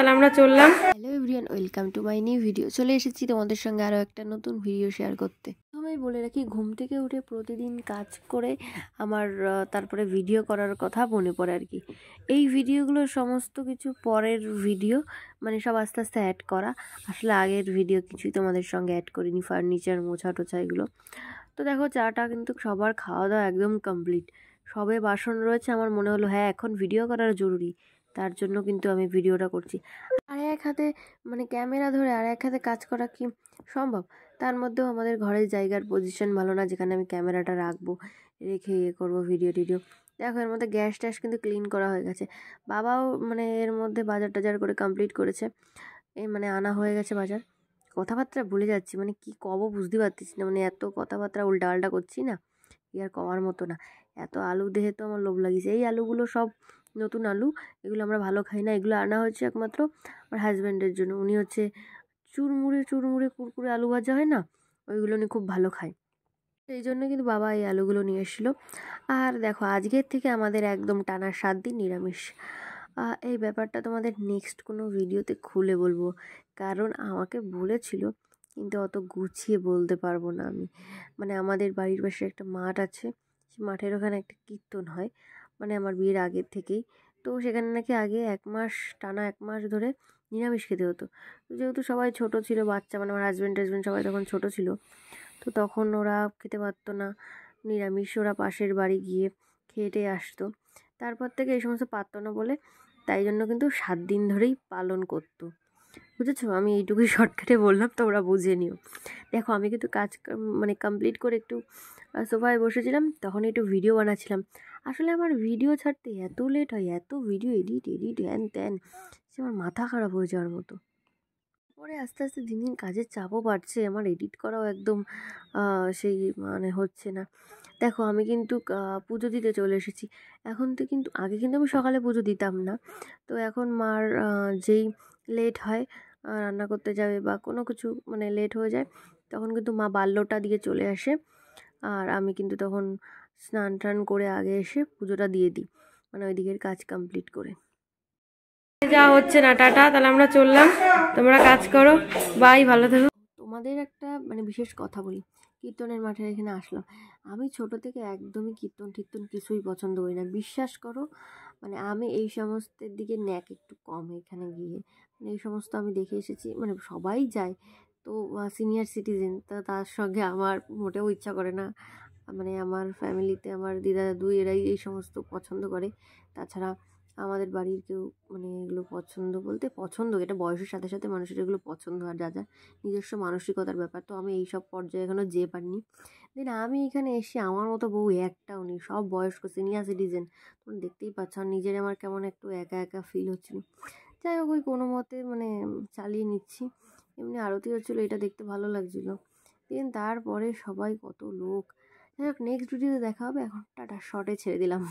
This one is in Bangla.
তাহলে আমরা চললাম। Hello everyone, welcome to my new video. চলে এসেছি তোমাদের সঙ্গে আরও একটা নতুন ভিডিও শেয়ার করতে। আমি বলে রাখি, ঘুম থেকে উঠে প্রতিদিন কাজ করে আমার তারপরে ভিডিও করার কথা মনে পড়ে আর কি। এই ভিডিওগুলো সমস্ত কিছু পরের ভিডিও, মানে সব আস্তে আস্তে অ্যাড করা। আসলে আগের ভিডিও কিছুই তোমাদের সঙ্গে অ্যাড করিনি, ফার্নিচার মোছা টোছা এগুলো। তো দেখো, চাটা কিন্তু সবার খাওয়া দাওয়া একদম কমপ্লিট, সবে বাসন রয়েছে। আমার মনে হলো হ্যাঁ, এখন ভিডিও করার জরুরি, তার জন্য কিন্তু আমি ভিডিওটা করছি। আর এক হাতে মানে ক্যামেরা ধরে আর এক হাতে কাজ করা কি সম্ভব? তার মধ্যেও আমাদের ঘরের জায়গার পজিশন ভালো না, যেখানে আমি ক্যামেরাটা রাখবো, রেখে করবো ভিডিও টিডিও। দেখো, এর মধ্যে গ্যাস ট্যাস কিন্তু ক্লিন করা হয়ে গেছে। বাবাও মানে এর মধ্যে বাজার টাজার করে কমপ্লিট করেছে। এই মানে আনা হয়ে গেছে বাজার। কথাবার্তা ভুলে যাচ্ছি, মানে কি কব বুঝতে পারতেছি না, মানে এত কথাবার্তা উল্টাপাল্টা করছি না, কি আর কওয়ার মতো না। এত আলু দেখে তো আমার লোভ লাগিয়েছে। এই আলুগুলো সব নতুন আলু, এগুলো আমরা ভালো খাই না। এগুলো আনা হয়েছে একমাত্র আমার হাজব্যান্ডের জন্য। উনি হচ্ছে চুরমুড়ে চুরমুড়ে কুরকুরে আলু ভাজা হয় না, ওইগুলো উনি খুব ভালো খায়। সেই জন্য কিন্তু বাবা এই আলুগুলো নিয়ে এসেছিলো। আর দেখো, আজকের থেকে আমাদের একদম টানা 7 দিন নিরামিষ। এই ব্যাপারটা তোমাদের নেক্সট কোনো ভিডিওতে খুলে বলবো, কারণ আমাকে বলেছিল, কিন্তু অত গুছিয়ে বলতে পারবো না আমি। মানে আমাদের বাড়ির পাশে একটা মাঠ আছে, সেই মাঠের ওখানে একটা কীর্তন হয়, মানে আমার বিয়ের আগের থেকেই। তো সেখানে নাকি আগে 1 মাস, টানা 1 মাস ধরে নিরামিষ খেতে হতো। যেহেতু সবাই ছোট ছিল, বাচ্চা, মানে আমার হাজব্যান্ড টাজব্যান্ড সবাই তখন ছোট ছিল, তো তখন ওরা খেতে পারতো না নিরামিষ। ওরা পাশের বাড়ি গিয়ে খেয়ে আসতো। তারপর থেকে এই সমস্ত পারতো না বলে, তাই জন্য কিন্তু 7 দিন ধরেই পালন করতো। বুঝেছো? আমি এইটুকুই শর্টকাটে বললাম, তোমরা বুঝে নিও। দেখো, আমি কিন্তু কাজ মানে কমপ্লিট করে একটু সোফায় বসেছিলাম, তখন একটু ভিডিও বানাচ্ছিলাম। আসলে আমার ভিডিও ছাড়তে এত লেট হয়, এত ভিডিও এডিট এডিট হ্যান ত্যান, সে আমার মাথা খারাপ হয়ে যাওয়ার মতো। পরে আস্তে আস্তে দিন দিন কাজের চাপও বাড়ছে, আমার এডিট করাও একদম সেই মানে হচ্ছে না। দেখো, আমি কিন্তু পুজো দিতে চলে এসেছি। এখন তো কিন্তু আগে কিন্তু আমি সকালে পুজো দিতাম না। তো এখন মার যেই লেট হয়, রান্না করতে যাবে বা কোনো কিছু মানে লেট হয়ে যায়, তখন কিন্তু মা বাল্যটা দিয়ে চলে আসে। আর আমি কিন্তু তখন স্নান টান করে আগে এসে পুজোটা দিয়ে দিই, মানে ওই দিকের কাজ কমপ্লিট করে। যা হচ্ছে না, টাটা, তাহলে আমরা চললাম। তোমরা কাজ করো, বাই, ভালো থেকো। তোমাদের একটা মানে বিশেষ কথা বলি, কীর্তনের মাঠে এখানে আসলাম। আমি ছোট থেকে একদমই কীর্তন টীর্তন কিছুই পছন্দ করি না, বিশ্বাস করো। মানে আমি এই সমস্তের দিকে ন্যাক একটু কম। এখানে গিয়ে মানে এই সমস্ত আমি দেখে এসেছি, মানে সবাই যায় তো, সিনিয়র সিটিজেন, তা তার সঙ্গে আমার মোটেও ইচ্ছা করে না। মানে আমার ফ্যামিলিতে আমার দিদা দাদু এরাই এই সমস্ত পছন্দ করে। তাছাড়া আমাদের বাড়ির কেউ মানে এগুলো পছন্দ বলতে পছন্দ, এটা বয়সের সাথে সাথে মানুষের এগুলো পছন্দ আর যা যা নিজস্ব মানসিকতার ব্যাপার। তো আমি এইসব পর্যায়ে এখনও যেতে পারিনি। দেন আমি এখানে এসে আমার মতো বউ একটাও নেই, সব বয়স্ক সিনিয়র সিটিজেন। তোমরা দেখতেই পাচ্ছ, আর নিজের আমার কেমন একটু একা একা ফিল হচ্ছিল। যাই হোক, ওই কোনো মতে মানে চালিয়ে নিচ্ছি। এমনি আরতি হচ্ছিলো, এটা দেখতে ভালো লাগছিলো। দেন তারপরে সবাই কত লোক। যাই হোক, নেক্সট ভিডিওতে দেখা হবে। এখন টাটা, শর্টে ছেড়ে দিলাম।